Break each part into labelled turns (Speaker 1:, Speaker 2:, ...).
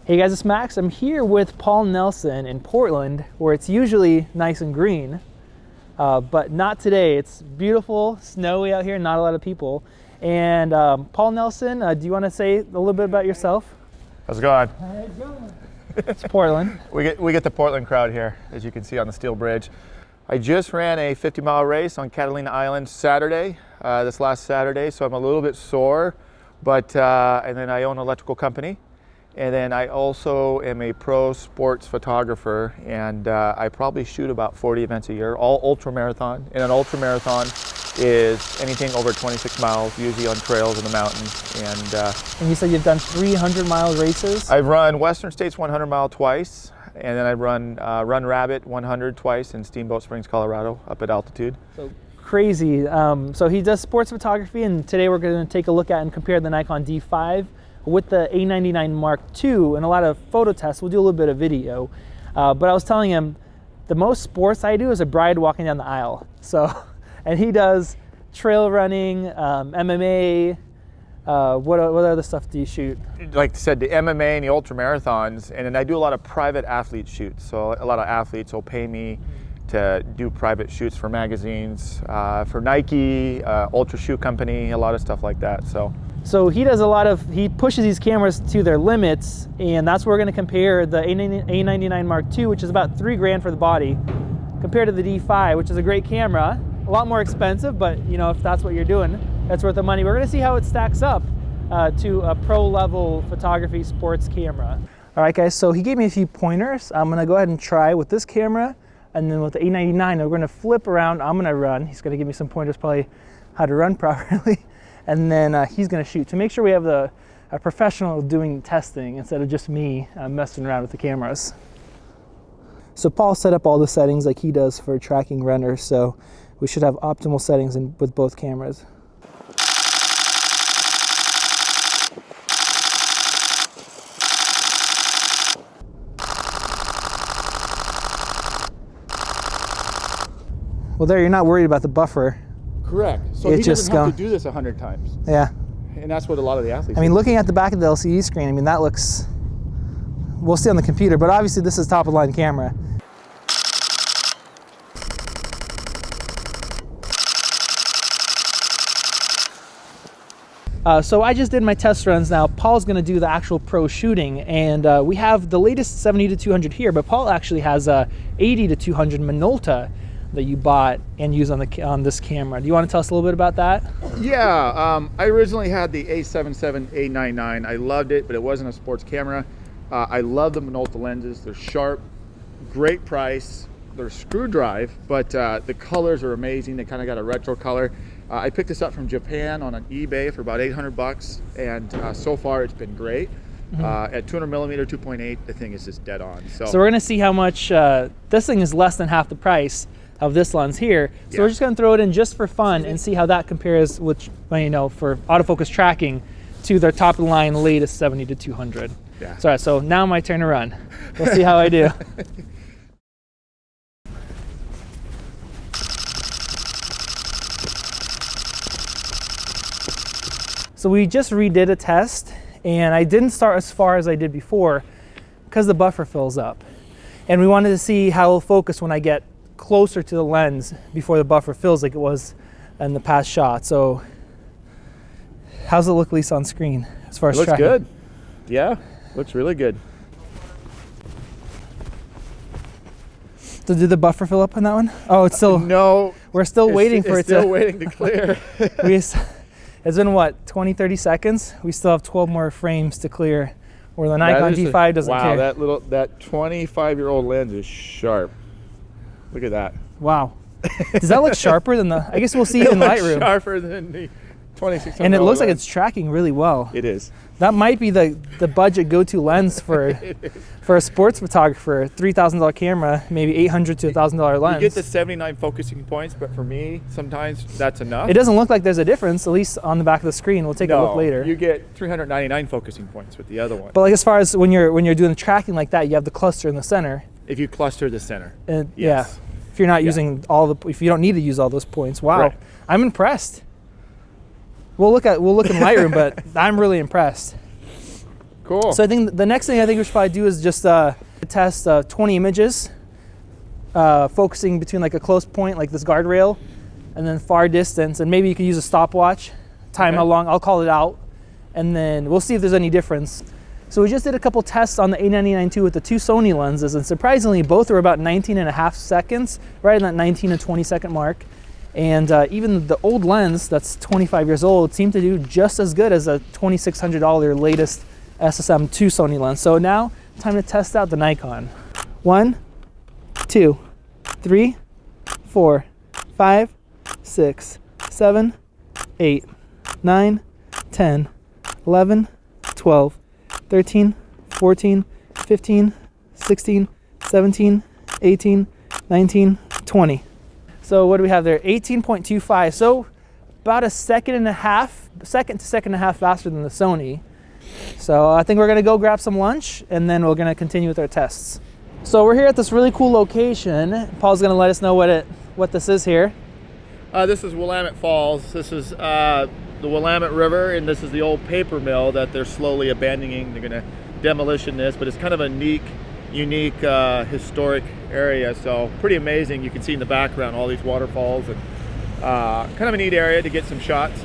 Speaker 1: Hey guys, it's Max. I'm here with Paul Nelson in Portland, where it's usually nice and green, but not today. It's beautiful, snowy out here, not a lot of people. And Paul Nelson, do you want to say a little bit about yourself?
Speaker 2: How's it going?
Speaker 1: It's Portland.
Speaker 2: We get the Portland crowd here, as you can see on the steel bridge. I just ran a 50-mile race on Catalina Island Saturday, this last Saturday, so I'm a little bit sore, but and then I own an electrical company. And then I also am a pro sports photographer, and I probably shoot about 40 events a year, all ultra marathon. And an ultra marathon is anything over 26 miles, usually on trails in the mountains.
Speaker 1: And you said you've done 300-mile races?
Speaker 2: I've run Western States 100-mile twice, and then I've run Run Rabbit 100 twice in Steamboat Springs, Colorado, up at altitude.
Speaker 1: So crazy. So he does sports photography, and today we're going to take a look at and compare the Nikon D5 with the A99 Mark II, and a lot of photo tests. We'll do a little bit of video. But I was telling him, the most sports I do is a bride walking down the aisle. So, and he does trail running, MMA, what other stuff do you shoot?
Speaker 2: Like I said, the MMA and the ultra marathons, and then I do a lot of private athlete shoots. So a lot of athletes will pay me to do private shoots for magazines, for Nike, Ultra Shoe Company, a lot of stuff like that.
Speaker 1: So he does he pushes these cameras to their limits, and that's where we're going to compare the A99 Mark II, which is about $3 grand for the body, compared to the D5, which is a great camera, a lot more expensive, but you know, if that's what you're doing, that's worth the money. We're going to see how it stacks up to a pro level photography sports camera. All right guys, so he gave me a few pointers. I'm going to go ahead and try with this camera, and then with the A99, we're going to flip around. I'm going to run. He's going to give me some pointers, probably how to run properly. And then he's going to shoot to make sure we have a professional doing testing instead of just me messing around with the cameras. So Paul set up all the settings like he does for tracking runners, so we should have optimal settings with both cameras. Well, there, you're not worried about the buffer.
Speaker 2: Correct. So he doesn't have to do this 100 times.
Speaker 1: Yeah.
Speaker 2: And that's what a lot of the athletes
Speaker 1: I mean,
Speaker 2: do.
Speaker 1: looking at the back of the LCD screen, I mean, that looks, we'll see on the computer, but obviously this is top of line camera. So I just did my test runs. Now Paul's going to do the actual pro shooting, and we have the latest 70-200 here, but Paul actually has a 80-200 Minolta that you bought and used on this camera. Do you want to tell us a little bit about that?
Speaker 2: Yeah, I originally had the A99ii. I loved it, but it wasn't a sports camera. I love the Minolta lenses. They're sharp, great price. They're screw drive, but the colors are amazing. They kind of got a retro color. I picked this up from Japan on an eBay for about 800 bucks, and so far it's been great. At 200 millimeter 2.8, the thing is just dead on. So
Speaker 1: we're gonna see how much this thing is less than half the price of this lens here. So we're just gonna throw it in just for fun and see how that compares with, you know, for autofocus tracking to their top of the line latest 70-200.
Speaker 2: Yeah.
Speaker 1: So, all right, so now my turn to run. We'll see how I do. So we just redid a test, and I didn't start as far as I did before because the buffer fills up. And we wanted to see how it'll focus when I get closer to the lens before the buffer fills like it was in the past shot. So how's it look, Lisa, on screen as far as tracking?
Speaker 2: It looks good. Yeah, looks really good.
Speaker 1: So did the buffer fill up on that one? Oh, it's still,
Speaker 2: no.
Speaker 1: We're still waiting for it to.
Speaker 2: It's still waiting to clear.
Speaker 1: It's been what, 20-30 seconds? We still have 12 more frames to clear, where the Nikon D5 doesn't care.
Speaker 2: Wow, that 25-year-old lens is sharp. Look at that.
Speaker 1: Wow. Does that look sharper than the, I guess we'll see it in Lightroom.
Speaker 2: Sharper than the 2600.
Speaker 1: And it looks like it's tracking really well.
Speaker 2: It is.
Speaker 1: That might be the budget go-to lens for a sports photographer. $3,000 camera, maybe $800 to $1,000 lens.
Speaker 2: You get the 79 focusing points, but for me, sometimes that's enough.
Speaker 1: It doesn't look like there's a difference, at least on the back of the screen. We'll take a look later.
Speaker 2: You get 399 focusing points with the other one.
Speaker 1: But like as far as when you're doing the tracking like that, you have the cluster in the center.
Speaker 2: If you cluster the center.
Speaker 1: And
Speaker 2: yes.
Speaker 1: Yeah. If you're not using if you don't need to use all those points. Wow. Right. I'm impressed. We'll look in Lightroom, but I'm really impressed.
Speaker 2: Cool.
Speaker 1: So I think the next thing I think we should probably do is just test 20 images, focusing between like a close point, like this guardrail, and then far distance. And maybe you could use a stopwatch, time how long, I'll call it out, and then we'll see if there's any difference. So we just did a couple tests on the A99ii with the two Sony lenses, and surprisingly, both are about 19.5 seconds, right in that 19 to 20 second mark. And even the old lens that's 25 years old seemed to do just as good as a $2,600 latest SSM2 Sony lens. So now, time to test out the Nikon. 1, 2, 3, 4, 5, 6, 7, 8, 9, 10, 11, 12, 13, 14, 15, 16, 17, 18, 19, 20. So what do we have there? 18.25. So about a second to second and a half faster than the Sony. So I think we're gonna go grab some lunch and then we're gonna continue with our tests. So we're here at this really cool location. Paul's gonna let us know what this is here.
Speaker 2: This is Willamette Falls. This is the Willamette River, and this is the old paper mill that they're slowly abandoning. They're gonna demolition this, but it's kind of a unique historic area, so pretty amazing. You can see in the background all these waterfalls, and kind of a neat area to get some shots.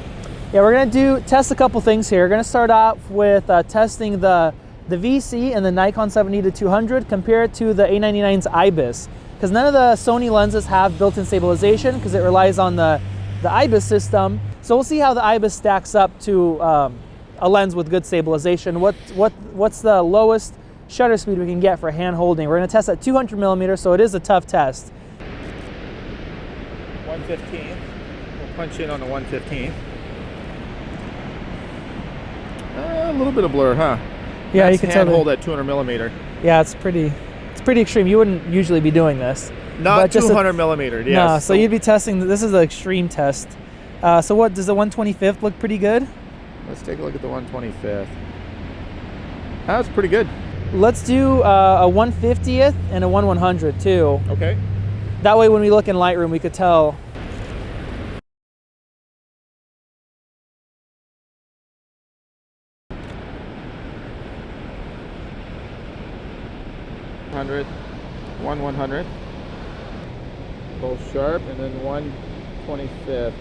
Speaker 1: Yeah, we're gonna test a couple things here. We're gonna start off with testing the VC and the Nikon 70-200, compare it to the A99's IBIS, because none of the Sony lenses have built-in stabilization because it relies on the IBIS system. So we'll see how the IBIS stacks up to a lens with good stabilization. What's the lowest shutter speed we can get for hand holding? We're gonna test at 200 millimeters, so it is a tough test.
Speaker 2: 115. We'll punch in on the 115. A little bit of blur, huh?
Speaker 1: Yeah,
Speaker 2: that's
Speaker 1: you can tell.
Speaker 2: Hand hold at 200 millimeter.
Speaker 1: Yeah, it's pretty extreme. You wouldn't usually be doing this.
Speaker 2: Not 200 millimeter. Yes.
Speaker 1: No, so you'd be testing. This is an extreme test. So what does the 125th look pretty good?
Speaker 2: Let's take a look at the 125th. That's pretty good.
Speaker 1: Let's do a 150th and a 1/100 too.
Speaker 2: Okay.
Speaker 1: That way when we look in Lightroom, we could tell.
Speaker 2: One 100. Both sharp, and then 1/25th.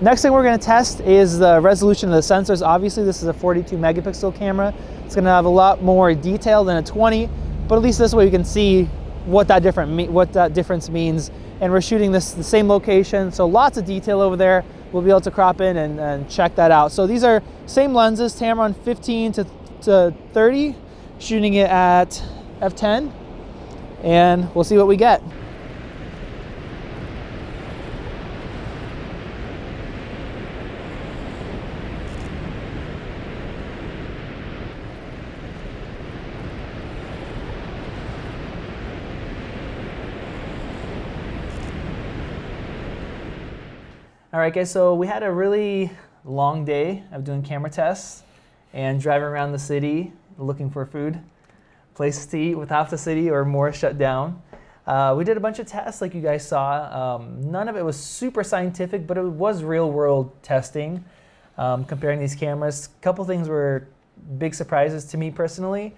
Speaker 1: Next thing we're going to test is the resolution of the sensors. Obviously, this is a 42 megapixel camera. It's going to have a lot more detail than a 20, but at least this way we can see what that difference means. And we're shooting this the same location, so lots of detail over there. We'll be able to crop in and check that out. So these are same lenses, Tamron 15 to 30, shooting it at f10, and we'll see what we get. All right, guys, so we had a really long day of doing camera tests and driving around the city looking for food, places to eat with half the city or more shut down. We did a bunch of tests like you guys saw. None of it was super scientific, but it was real world testing, comparing these cameras. A couple things were big surprises to me personally.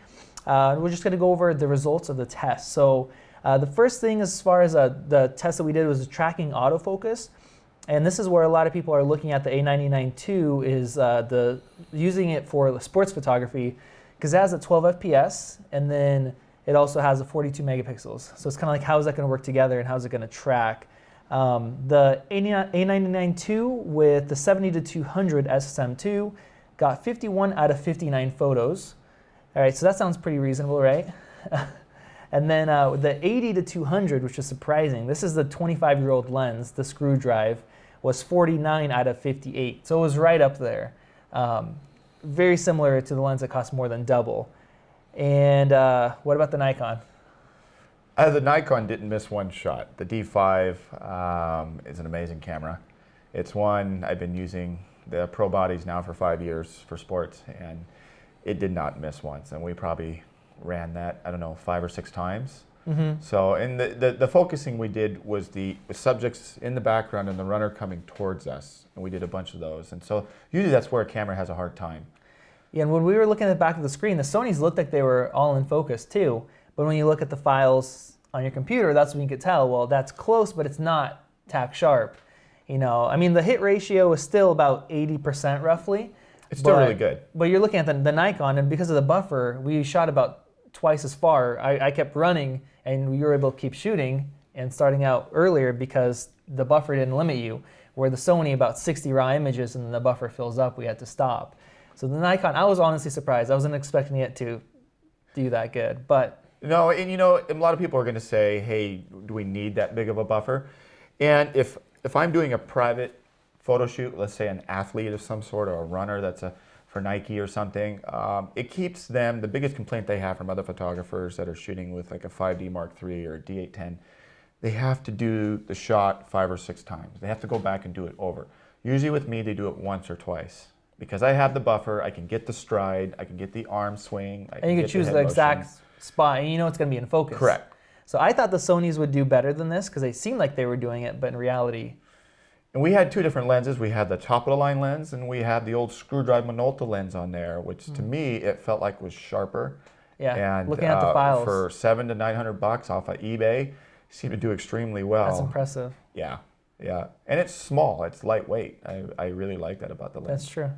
Speaker 1: We're just gonna go over the results of the test. So the first thing as far as the test that we did was tracking autofocus. And this is where a lot of people are looking at the A99ii is using it for sports photography, because it has a 12 FPS and then it also has a 42 megapixels. So it's kind of like, how is that going to work together and how is it going to track? The A99ii with the 70-200 SSM2 got 51 out of 59 photos. All right, so that sounds pretty reasonable, right? And then the 80-200, which is surprising, this is the 25-year-old lens, the screw drive, was 49 out of 58. So it was right up there. Very similar to the lens that cost more than double. And what about the Nikon?
Speaker 2: The Nikon didn't miss one shot. The D5 is an amazing camera. It's one I've been using the Pro bodies now for 5 years for sports, and it did not miss once. And we probably ran that, I don't know, 5 or 6 times. So, and the focusing we did was the subjects in the background and the runner coming towards us, and we did a bunch of those. And so usually that's where a camera has a hard time.
Speaker 1: Yeah, and when we were looking at the back of the screen, the Sonys looked like they were all in focus too. But when you look at the files on your computer, that's when you could tell, well, that's close, but it's not tack sharp. You know, I mean, the hit ratio is still about 80% roughly.
Speaker 2: It's still really good.
Speaker 1: But you're looking at the Nikon, and because of the buffer, we shot about twice as far. I kept running, and we were able to keep shooting and starting out earlier because the buffer didn't limit you. Where the Sony, about 60 raw images, and the buffer fills up, we had to stop. So the Nikon, I was honestly surprised. I wasn't expecting it to do that good, but.
Speaker 2: No, and you know, a lot of people are going to say, hey, do we need that big of a buffer? And if I'm doing a private photo shoot, let's say an athlete of some sort or a runner that's for Nike or something, it keeps them, the biggest complaint they have from other photographers that are shooting with like a 5D Mark III or a D810, they have to do the shot 5 or 6 times. They have to go back and do it over. Usually with me, they do it once or twice. Because I have the buffer, I can get the stride, I can get the arm swing.
Speaker 1: And you can choose the exact spot, and you know it's going to be in focus.
Speaker 2: Correct.
Speaker 1: So I thought the Sonys would do better than this because they seemed like they were doing it, but in reality.
Speaker 2: And we had 2 different lenses. We had the top of the line lens, and we had the old screwdriver Minolta lens on there, which to me it felt like was sharper.
Speaker 1: Yeah.
Speaker 2: And
Speaker 1: looking at the files
Speaker 2: for $700 to $900 off of eBay, seemed to do extremely well.
Speaker 1: That's impressive.
Speaker 2: Yeah, yeah, and it's small. It's lightweight. I really like that about the lens.
Speaker 1: That's true.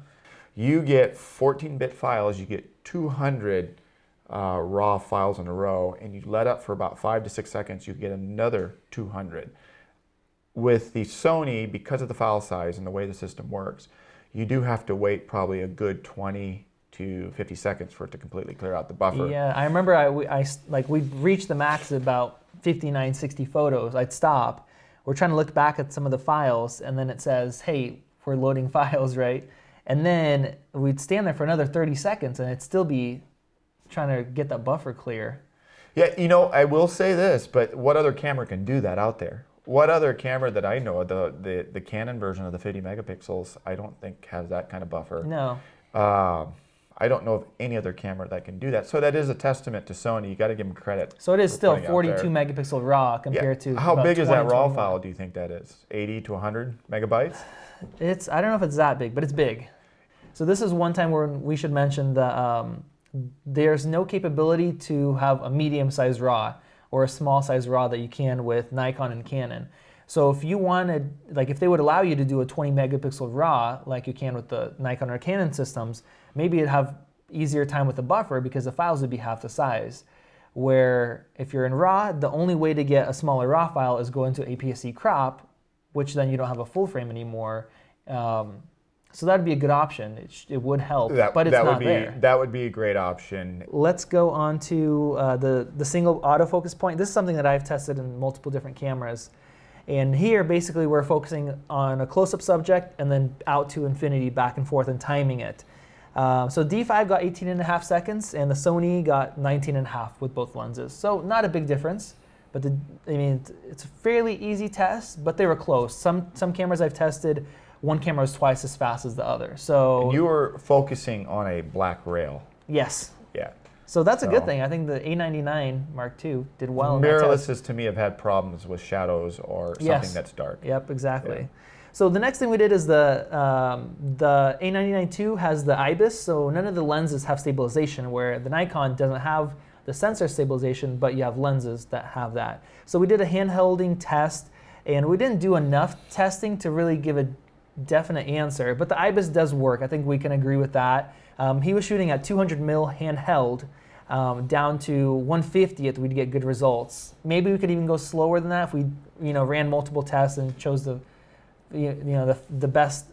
Speaker 2: You get 14-bit files. You get 200 raw files in a row, and you let up for about 5 to 6 seconds. You get another 200. With the Sony, because of the file size and the way the system works, you do have to wait probably a good 20 to 50 seconds for it to completely clear out the buffer.
Speaker 1: Yeah, I remember we'd reached the max at about 59, 60 photos. I'd stop. We're trying to look back at some of the files, and then it says, hey, we're loading files, right? And then we'd stand there for another 30 seconds, and it'd still be trying to get that buffer clear.
Speaker 2: Yeah, you know, I will say this, but what other camera can do that out there? What other camera that I know, the Canon version of the 50 megapixels, I don't think has that kind of buffer.
Speaker 1: No.
Speaker 2: I don't know of any other camera that can do that. So that is a testament to Sony. You got to give them credit.
Speaker 1: So it is still 42 megapixel raw compared to
Speaker 2: how big is that raw
Speaker 1: 21.
Speaker 2: file, do you think that is? 80 to 100 megabytes?
Speaker 1: I don't know if it's that big, but it's big. So this is one time where we should mention that there's no capability to have a medium-sized RAW or a small-sized RAW that you can with Nikon and Canon. So if you wanted, like if they would allow you to do a 20 megapixel RAW like you can with the Nikon or Canon systems, maybe you'd have easier time with the buffer because the files would be half the size. Where if you're in RAW, the only way to get a smaller RAW file is go into APS-C crop, which then you don't have a full frame anymore. So that'd be a good option. It would help, but it's not there.
Speaker 2: That would be a great option.
Speaker 1: Let's go on to the single autofocus point. This is something that I've tested in multiple different cameras. And here, basically, we're focusing on a close-up subject and then out to infinity, back and forth, and timing it. So D5 got 18.5 seconds, and the Sony got 19.5 with both lenses. So not a big difference, but it's a fairly easy test, but they were close. Some cameras I've tested, one camera was twice as fast as the other. So
Speaker 2: and you were focusing on a black rail.
Speaker 1: Yes.
Speaker 2: Yeah.
Speaker 1: So that's a good thing. I think the A99 Mark II did well.
Speaker 2: Mirrorlesses to me have had problems with shadows or something that's dark.
Speaker 1: Yep, exactly. Yeah. So the next thing we did is the A99 II has the IBIS, so none of the lenses have stabilization, where the Nikon doesn't have the sensor stabilization, but you have lenses that have that. So we did a hand-holding test, and we didn't do enough testing to really give a definite answer, but the IBIS does work. I think we can agree with that. He was shooting at 200 mil handheld, down to 1/50th, we'd get good results. Maybe we could even go slower than that if we, ran multiple tests and chose the best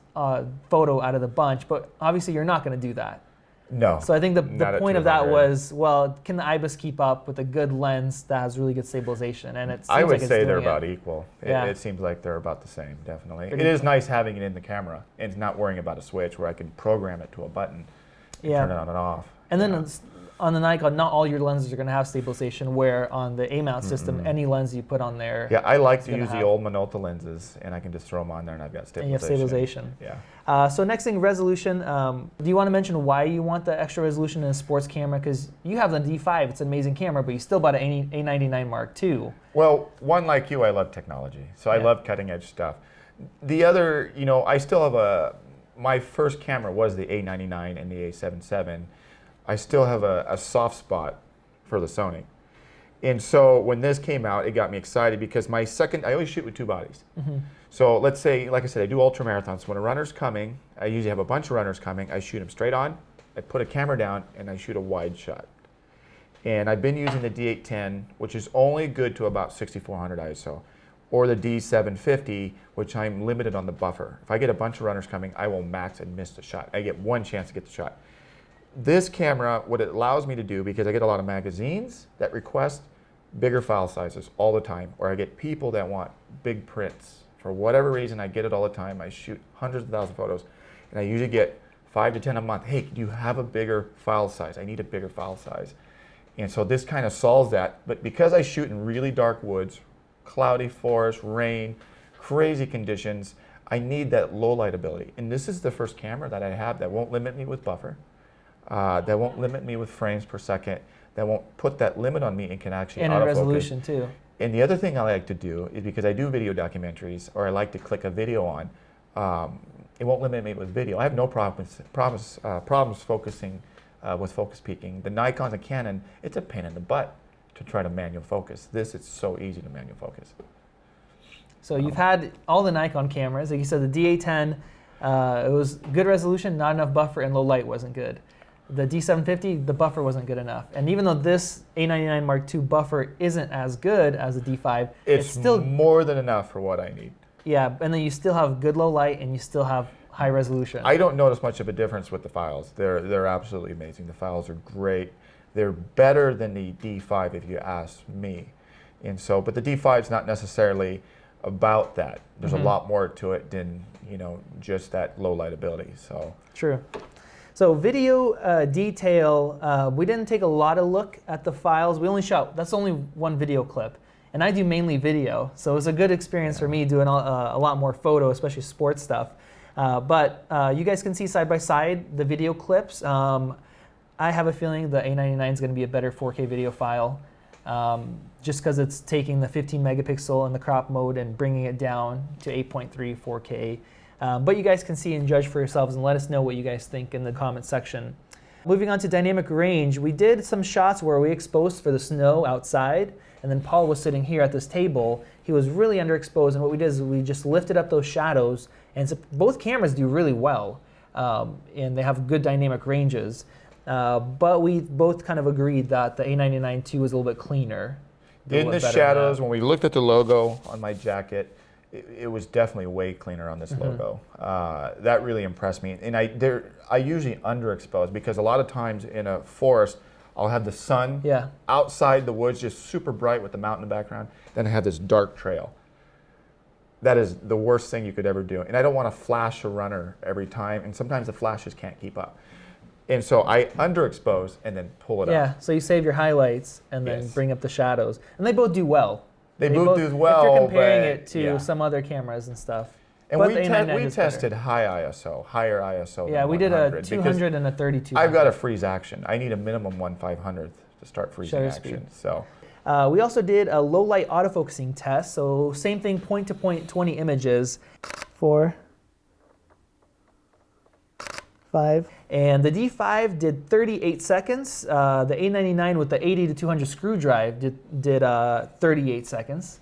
Speaker 1: photo out of the bunch. But obviously, you're not going to do that.
Speaker 2: No.
Speaker 1: So I think the point of that was, well, can the IBIS keep up with a good lens that has really good stabilization? And it seems
Speaker 2: I would
Speaker 1: like it's
Speaker 2: say they're
Speaker 1: doing
Speaker 2: about
Speaker 1: it.
Speaker 2: equal.
Speaker 1: Yeah.
Speaker 2: It seems like they're about the same, definitely. It is nice having it in the camera and not worrying about a switch where I can program it to a button and turn it on and off.
Speaker 1: And then on the Nikon, not all your lenses are going to have stabilization, where on the A-mount system, any lens you put on there.
Speaker 2: Yeah, I like to use the old Minolta lenses, and I can just throw them on there, and I've got stabilization.
Speaker 1: And you have stabilization.
Speaker 2: Yeah.
Speaker 1: So next thing, resolution. Do you want to mention why you want the extra resolution in a sports camera? Because you have the D5, it's an amazing camera, but you still bought an A99 Mark II.
Speaker 2: Well, one, like you, I love technology, so I love cutting edge stuff. The other, you know, I still have my first camera was the A99 and the A77. I still have a soft spot for the Sony. And so when this came out, it got me excited because I always shoot with two bodies. So let's say, like I said, I do ultra marathons. When a runner's coming, I usually have a bunch of runners coming. I shoot them straight on, I put a camera down, and I shoot a wide shot. And I've been using the D810, which is only good to about 6400 ISO, or the D750, which I'm limited on the buffer. If I get a bunch of runners coming, I will max and miss the shot. I get one chance to get the shot. This camera, what it allows me to do, because I get a lot of magazines that request bigger file sizes all the time, or I get people that want big prints. For whatever reason, I get it all the time. I shoot hundreds of thousands of photos, and I usually get 5 to 10 a month. Hey, do you have a bigger file size? I need a bigger file size. And so this kind of solves that. But because I shoot in really dark woods, cloudy forest, rain, crazy conditions, I need that low light ability. And this is the first camera that I have that won't limit me with buffer, that won't limit me with frames per second, that won't put that limit on me and can actually
Speaker 1: and
Speaker 2: autofocus.
Speaker 1: in resolution too.
Speaker 2: And the other thing I like to do is, because I do video documentaries, or I like to click a video on, it won't limit me with video. I have no problems focusing with focus peaking. The Nikon and Canon, it's a pain in the butt to try to manual focus. This, it's so easy to manual focus.
Speaker 1: So you've had all the Nikon cameras. Like you said, the D810, it was good resolution, not enough buffer, and low light wasn't good. The D750, the buffer wasn't good enough. And even though this A99 Mark II buffer isn't as good as the D5, it's still
Speaker 2: more than enough for what I need.
Speaker 1: Yeah, and then you still have good low light, and you still have high resolution.
Speaker 2: I don't notice much of a difference with the files. They're absolutely amazing. The files are great. They're better than the D5 if you ask me. And so, but the D5 is not necessarily about that. There's a lot more to it than, you know, just that low light ability. So
Speaker 1: true. So video detail, we didn't take a lot of look at the files. We only shot, that's only one video clip. And I do mainly video, so it was a good experience for me doing a lot more photo, especially sports stuff. But you guys can see side by side the video clips. I have a feeling the A99 is going to be a better 4K video file, just because it's taking the 15 megapixel in the crop mode and bringing it down to 8.3 4K. But you guys can see and judge for yourselves, and let us know what you guys think in the comment section. Moving on to dynamic range, we did some shots where we exposed for the snow outside, and then Paul was sitting here at this table. He was really underexposed, and what we did is we just lifted up those shadows, and so both cameras do really well, and they have good dynamic ranges. But we both kind of agreed that the A99 II was a little bit cleaner.
Speaker 2: In the shadows, when we looked at the logo on my jacket, it was definitely way cleaner on this logo. That really impressed me. And I usually underexpose, because a lot of times in a forest, I'll have the sun outside the woods just super bright with the mountain in the background. Then I have this dark trail. That is the worst thing you could ever do. And I don't want to flash a runner every time, and sometimes the flashes can't keep up. And so I underexpose and then pull it up.
Speaker 1: Yeah, so you save your highlights and then bring up the shadows. And they both do well.
Speaker 2: They both do well,
Speaker 1: if you're comparing it to some other cameras and stuff.
Speaker 2: And we tested high ISO, higher ISO.
Speaker 1: Yeah, we did a 200 and a 3200.
Speaker 2: I've got to freeze action. I need a minimum 1/500th to start freezing action. So.
Speaker 1: We also did a low light autofocusing test. So same thing, point to point, 20 images. 4, 5. And the D5 did 38 seconds. The A99 with the 80 to 200 screw drive did 38 seconds.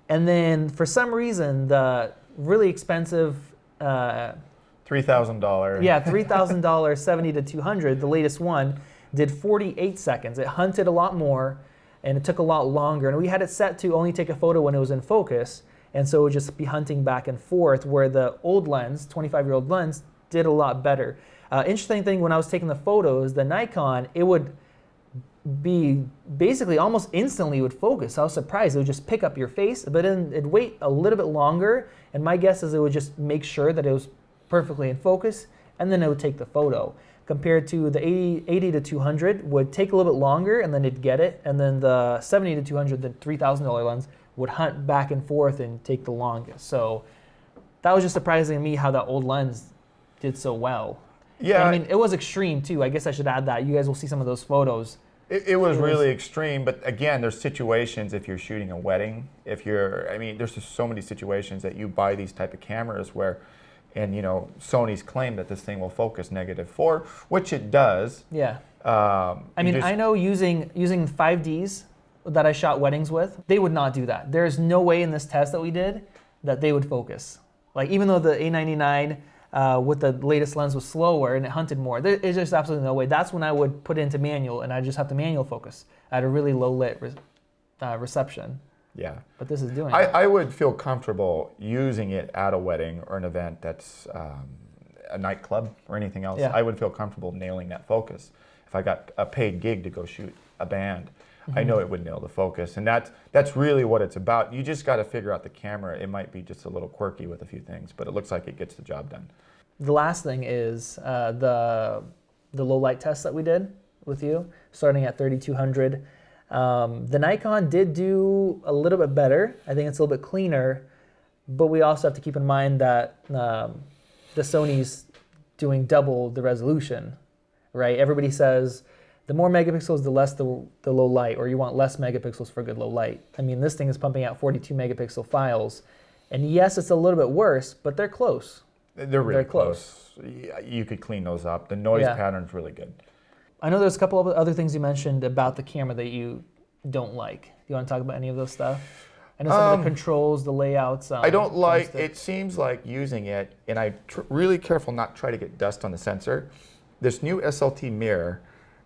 Speaker 1: And then for some reason, the really expensive
Speaker 2: $3,000.
Speaker 1: Yeah, $3,000 70 to 200, the latest one, did 48 seconds. It hunted a lot more, and it took a lot longer. And we had it set to only take a photo when it was in focus, and so it would just be hunting back and forth, where the old lens, 25-year-old lens, did a lot better. Interesting thing, when I was taking the photos, the Nikon, it would be basically almost instantly would focus. I was surprised. It would just pick up your face, but then it'd wait a little bit longer, and my guess is it would just make sure that it was perfectly in focus, and then it would take the photo. compared to the 80 to 200 would take a little bit longer and then it'd get it, and then the 70 to 200, the $3,000 lens, would hunt back and forth and take the longest. So that was just surprising to me how that old lens did so well.
Speaker 2: Yeah.
Speaker 1: And I mean, it was extreme too. I guess I should add that. You guys will see some of those photos.
Speaker 2: It was really extreme, but again, there's situations if you're shooting a wedding, I mean, there's just so many situations that you buy these type of cameras where, and you know, Sony's claim that this thing will focus -4, which it does.
Speaker 1: Yeah. I mean, I know using 5Ds that I shot weddings with, they would not do that. There's no way in this test that we did that they would focus. Like, even though the A99 with the latest lens was slower and it hunted more, there's just absolutely no way. That's when I would put it into manual and I just have to manual focus at a really low lit reception.
Speaker 2: Yeah.
Speaker 1: But this is doing
Speaker 2: I would feel comfortable using it at a wedding or an event that's a nightclub or anything else.
Speaker 1: Yeah.
Speaker 2: I would feel comfortable nailing that focus. If I got a paid gig to go shoot a band, I know it would nail the focus. And that's really what it's about. You just got to figure out the camera. It might be just a little quirky with a few things, but it looks like it gets the job done.
Speaker 1: The last thing is the low light test that we did with you, starting at 3200. The Nikon did do a little bit better. I think it's a little bit cleaner, but we also have to keep in mind that the Sony's doing double the resolution, right? Everybody says the more megapixels, the less the low light, or you want less megapixels for good low light. I mean, this thing is pumping out 42 megapixel files, and yes, it's a little bit worse, but they're close.
Speaker 2: They're really close. You could clean those up. The noise pattern's really good.
Speaker 1: I know there's a couple of other things you mentioned about the camera that you don't like. Do you want to talk about any of those stuff? I know some of the controls, the layouts.
Speaker 2: I don't like, it seems like using it, and I'm really careful not to try to get dust on the sensor. This new SLT mirror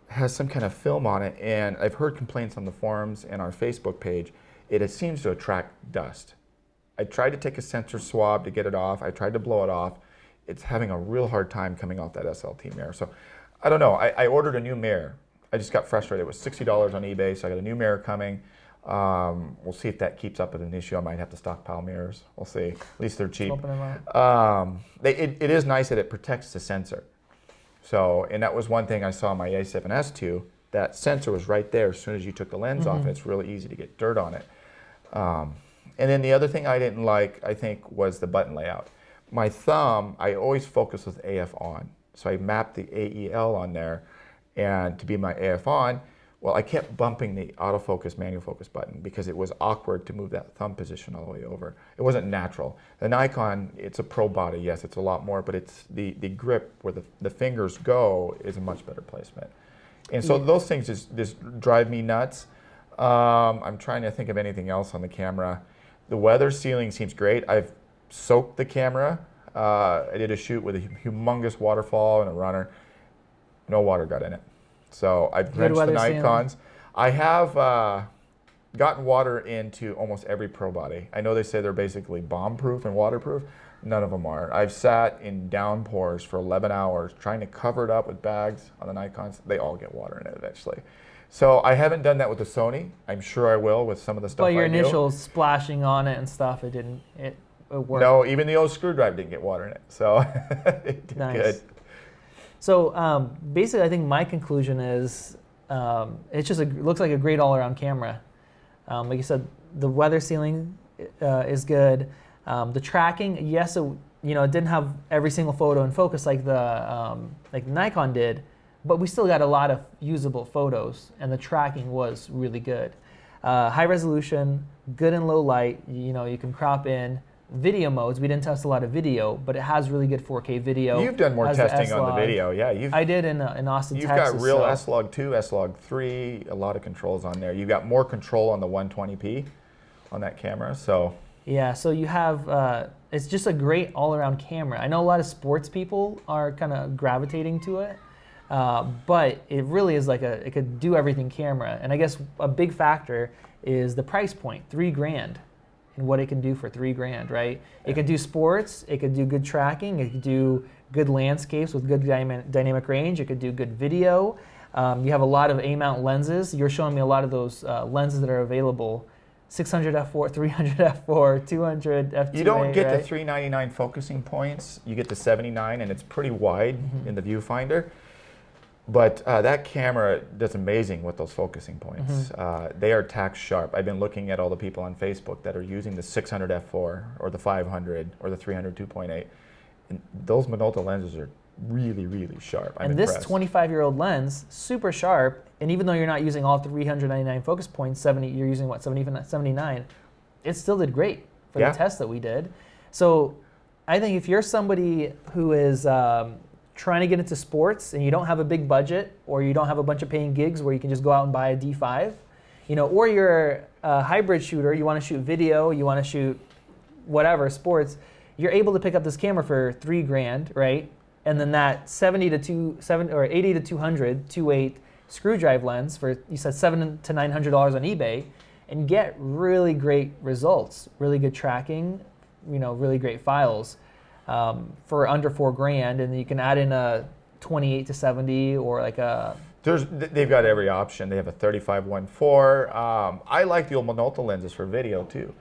Speaker 2: has some kind of film on it, and I've heard complaints on the forums and our Facebook page. It seems to attract dust. I tried to take a sensor swab to get it off. I tried to blow it off. It's having a real hard time coming off that SLT mirror. So I don't know. I ordered a new mirror. I just got frustrated. It was $60 on eBay, so I got a new mirror coming. We'll see if that keeps up as an issue. I might have to stockpile mirrors. We'll see. At least they're cheap. It is nice that it protects the sensor. So, and that was one thing I saw on my A7S II. That sensor was right there as soon as you took the lens off. It's really easy to get dirt on it. And then the other thing I didn't like, I think, was the button layout. My thumb, I always focus with AF on. So I mapped the AEL on there, and to be my AF on, well, I kept bumping the autofocus, manual focus button because it was awkward to move that thumb position all the way over. It wasn't natural. The Nikon, it's a pro body, yes, it's a lot more, but it's the grip where the fingers go is a much better placement. And so those things just drive me nuts. I'm trying to think of anything else on the camera. The weather sealing seems great. I've soaked the camera. I did a shoot with a humongous waterfall and a runner. No water got in it. So I've drenched the Nikons. I have gotten water into almost every pro body. I know they say they're basically bomb-proof and waterproof. None of them are. I've sat in downpours for 11 hours trying to cover it up with bags on the Nikons. They all get water in it eventually. So I haven't done that with the Sony. I'm sure I will with some of the stuff I do.
Speaker 1: But your initials splashing on it and stuff, it worked.
Speaker 2: No, even the old screwdriver didn't get water in it. So it did good.
Speaker 1: So basically, I think my conclusion is it's just looks like a great all-around camera. Like you said, the weather sealing is good. The tracking, yes, it didn't have every single photo in focus like the Nikon did, but we still got a lot of usable photos, and the tracking was really good. High resolution, good in low light. You can crop in. Video modes, we didn't test a lot of video, but it has really good 4K video.
Speaker 2: You've done more testing on the video, yeah.
Speaker 1: I did in Austin,
Speaker 2: Texas.
Speaker 1: Texas.
Speaker 2: You've got real S-Log 2, S-Log 3, a lot of controls on there. You've got more control on the 120p on that camera, so.
Speaker 1: Yeah, so you have, it's just a great all-around camera. I know a lot of sports people are kind of gravitating to it, but it really is like it could do everything camera. And I guess a big factor is the price point, $3,000. And what it can do for $3,000, right? It can do sports, it could do good tracking, it could do good landscapes with good dynamic range, it could do good video. You have a lot of A-mount lenses. You're showing me a lot of those lenses that are available. 600 f4, 300 f4, 200 f2.
Speaker 2: You don't get the 399 focusing points. You get the 79, and it's pretty wide in the viewfinder. But that camera does amazing with those focusing points. They are tack sharp. I've been looking at all the people on Facebook that are using the 600 f4 or the 500 or the 300 2.8. And those Minolta lenses are really, really sharp. I'm
Speaker 1: this
Speaker 2: impressed.
Speaker 1: 25-year-old lens, super sharp, and even though you're not using all 399 focus points, you're using what, 79, it still did great for the test that we did. So I think if you're somebody who is trying to get into sports and you don't have a big budget, or you don't have a bunch of paying gigs where you can just go out and buy a D5, or you're a hybrid shooter, you want to shoot video, you want to shoot whatever, sports, you're able to pick up this camera for $3,000, right? And then that 80 to 200 2.8 screw drive lens for, you said $700 to $900 on eBay, and get really great results, really good tracking, really great files for under $4,000, and then you can add in a 28 to 70 or like a.
Speaker 2: They've got every option. They have a 35-1.4. I like the old Minolta lenses for video too,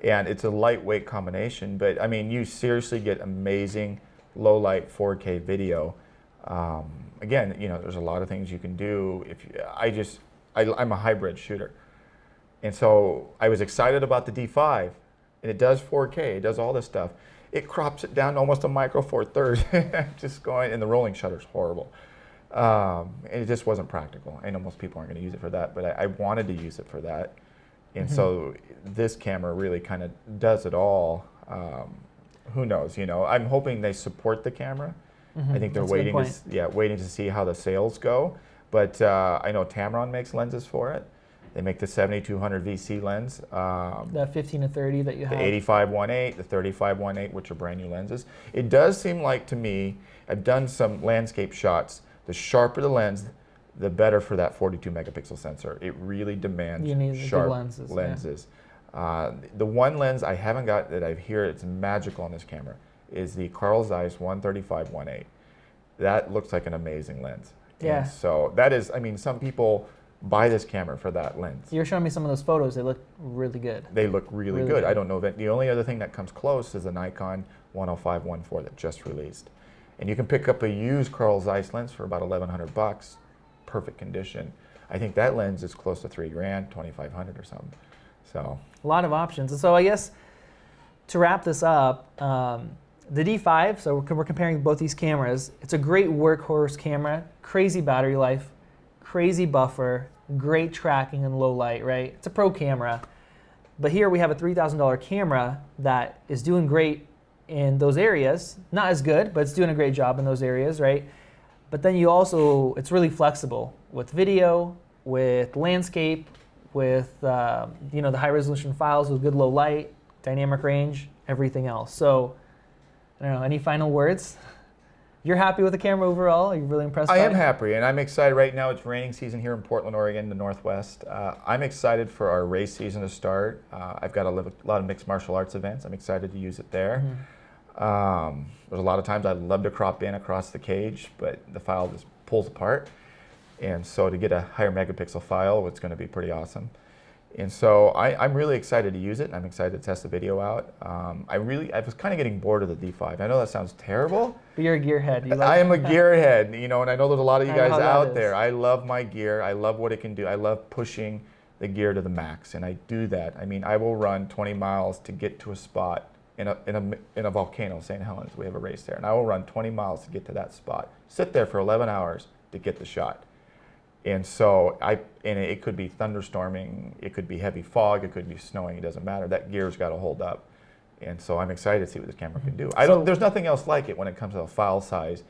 Speaker 2: and it's a lightweight combination. But I mean, you seriously get amazing low light 4K video. Again, there's a lot of things you can do. I'm a hybrid shooter, and so I was excited about the D5, and it does 4K, it does all this stuff. It crops it down to almost a micro four thirds, just going, and the rolling shutter's horrible. And it just wasn't practical. I know most people aren't going to use it for that, but I wanted to use it for that, and so this camera really kind of does it all. Who knows? I'm hoping they support the camera. I think they're waiting to see how the sales go. But I know Tamron makes lenses for it. They make the 7200 VC lens.
Speaker 1: The 15 to 30 that you have.
Speaker 2: The 85-1.8, the 35-1.8, which are brand new lenses. It does seem like to me, I've done some landscape shots. The sharper the lens, the better for that 42 megapixel sensor. It really demands sharp lenses. Yeah. The one lens I haven't got that I hear it's magical on this camera is the Carl Zeiss 135-1.8. That looks like an amazing lens.
Speaker 1: Yeah.
Speaker 2: And so that is, some people buy this camera for that lens.
Speaker 1: You're showing me some of those photos. They look really good.
Speaker 2: They look really good. I don't know that the only other thing that comes close is the Nikon 105-1.4 that just released. And you can pick up a used Carl Zeiss lens for about $1,100, perfect condition. I think that lens is close to $3,000, $2,500 or something. So
Speaker 1: a lot of options. And so I guess to wrap this up, the D5, so we're comparing both these cameras. It's a great workhorse camera, crazy battery life, crazy buffer, great tracking in low light, right? It's a pro camera. But here we have a $3,000 camera that is doing great in those areas. Not as good, but it's doing a great job in those areas, right? But then it's really flexible with video, with landscape, with the high resolution files with good low light, dynamic range, everything else. So I don't know, any final words? You're happy with the camera overall? Are you really impressed by it?
Speaker 2: I am happy, and I'm excited. Right now it's raining season here in Portland, Oregon, the Northwest. I'm excited for our race season to start. I've got a lot of mixed martial arts events. I'm excited to use it there. There's a lot of times I'd love to crop in across the cage, but the file just pulls apart. And so to get a higher megapixel file, it's going to be pretty awesome. And so I'm really excited to use it, and I'm excited to test the video out. I was kind of getting bored of the D5. I know that sounds terrible.
Speaker 1: But you're a gearhead.
Speaker 2: I am a gearhead, and I know there's a lot of you guys out there. I love my gear. I love what it can do. I love pushing the gear to the max, and I do that. I will run 20 miles to get to a spot in a volcano, St. Helens. We have a race there, and I will run 20 miles to get to that spot. Sit there for 11 hours to get the shot. And so it could be thunderstorming, it could be heavy fog, it could be snowing, it doesn't matter. That gear's got to hold up. And so I'm excited to see what this camera can do. There's nothing else like it when it comes to the file size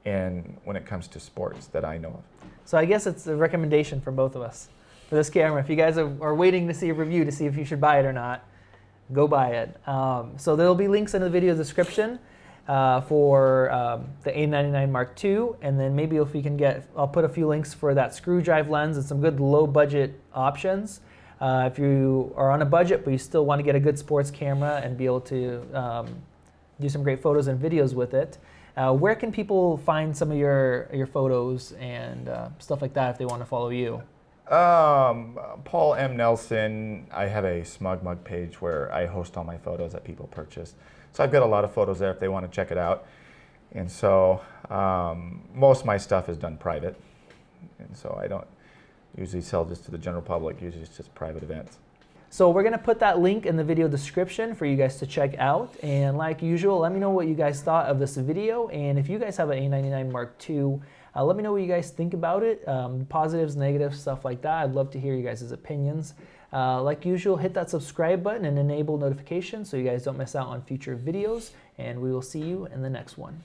Speaker 2: and when it comes to sports that I know of.
Speaker 1: So I guess it's a recommendation from both of us for this camera. If you guys are waiting to see a review to see if you should buy it or not, go buy it. So there'll be links in the video description for the A99 Mark II, and then maybe if we can I'll put a few links for that screw drive lens and some good low budget options. If you are on a budget but you still want to get a good sports camera and be able to do some great photos and videos with it, where can people find some of your photos and stuff like that if they want to follow you?
Speaker 2: Paul M. Nelson. I have a Smug Mug page where I host all my photos that people purchase. So I've got a lot of photos there if they want to check it out. And so Most of my stuff is done private, and so I don't usually sell just to the general public. Usually it's just private events.
Speaker 1: So we're gonna put that link in the video description for you guys to check out. And like usual, let me know what you guys thought of this video. And if you guys have an A99 Mark II, let me know what you guys think about it. Positives, negatives, stuff like that. I'd love to hear you guys' opinions. Like usual, hit that subscribe button and enable notifications so you guys don't miss out on future videos. And we will see you in the next one.